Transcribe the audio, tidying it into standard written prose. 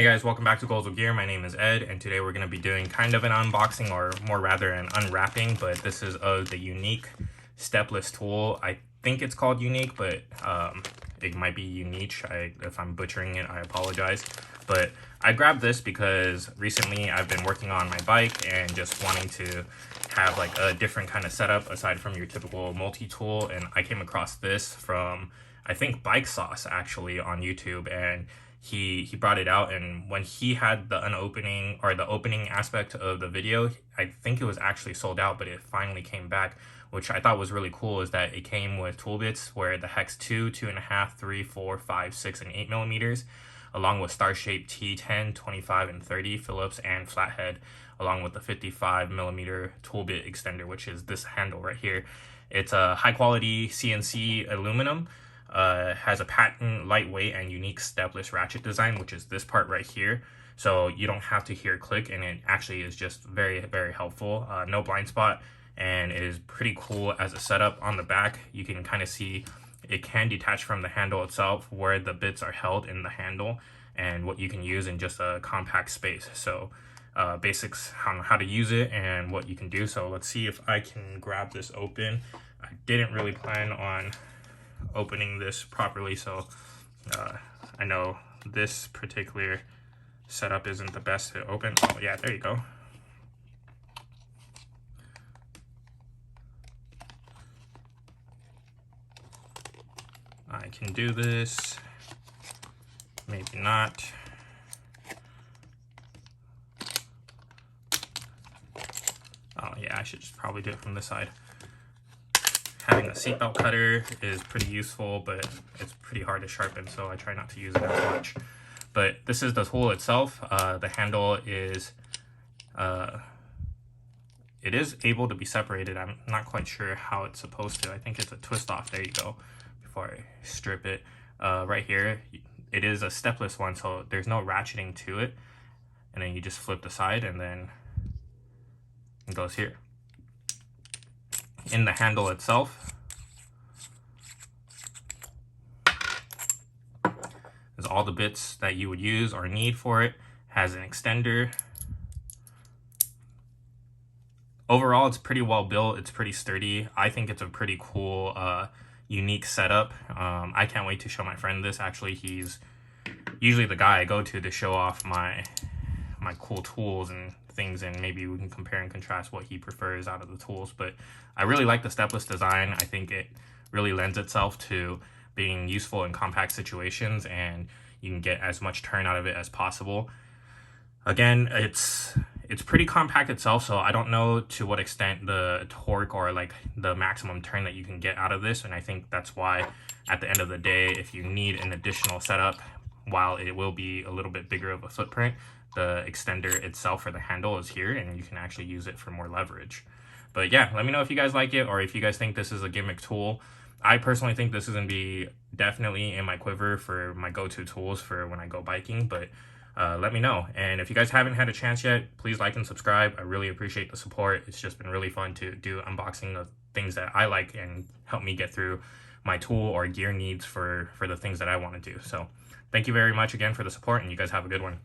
Hey guys, welcome back to Goals with Gear. My name is Ed, and today we're going to be doing kind of an unboxing, or more rather an unwrapping, but this is of the Uniche stepless tool. I think it's called Uniche, but it might be Uniche. If I'm butchering it, I apologize. But I grabbed this because recently I've been working on my bike and just wanting to have like a different kind of setup aside from your typical multi-tool, and I came across this from, I think, Bike Sauce actually on YouTube, and he brought it out, and when he had the unopening or the opening aspect of the video, I think it was actually sold out, but it finally came back, which I thought was really cool. Is that it came with tool bits where the hex 2, 2.5, 3, 4, 5, 6, and 8 millimeters, along with star shaped T10, 25, and 30 Phillips and flathead, along with the 55 millimeter tool bit extender, which is this handle right here. It's a high quality CNC aluminum. Has a patent lightweight and unique stepless ratchet design, which is this part right here, so you don't have to hear click, and it actually is just very, very helpful. No blind spot, and it is pretty cool as a setup. On the back you can kind of see it can detach from the handle itself, where the bits are held in the handle, and what you can use in just a compact space. So basics on how to use it and what you can do. So let's see if I can grab this open. I didn't really plan on opening this properly, so I know this particular setup isn't the best to open. Oh yeah, there you go. I can do this, maybe not. Oh yeah, I should just probably do it from this side. Having a seatbelt cutter is pretty useful, but it's pretty hard to sharpen, so I try not to use it as much. But this is the tool itself. The handle is it is able to be separated. I'm not quite sure how it's supposed to. I think it's a twist off. There you go. Before I strip it, right here, it is a stepless one, so there's no ratcheting to it. And then you just flip the side, and then it goes here. In the handle itself is all the bits that you would use or need for it. Has an extender. Overall, it's pretty well built. It's pretty sturdy. I think it's a pretty cool, unique setup. I can't wait to show my friend this. Actually, he's usually the guy I go to show off my cool tools and things, and maybe we can compare and contrast what he prefers out of the tools. But I really like the stepless design. I think it really lends itself to being useful in compact situations, and you can get as much turn out of it as possible. Again, it's pretty compact itself, so I don't know to what extent the torque or like the maximum turn that you can get out of this, and I think that's why at the end of the day, if you need an additional setup, while it will be a little bit bigger of a footprint, the extender itself, or the handle, is here, and you can actually use it for more leverage. But yeah, let me know if you guys like it, or if you guys think this is a gimmick tool. I personally think this is going to be definitely in my quiver for my go-to tools for when I go biking, but let me know. And if you guys haven't had a chance yet, please like and subscribe. I really appreciate the support. It's just been really fun to do unboxing of things that I like and help me get through my tool or gear needs for the things that I want to do. So thank you very much again for the support, and you guys have a good one.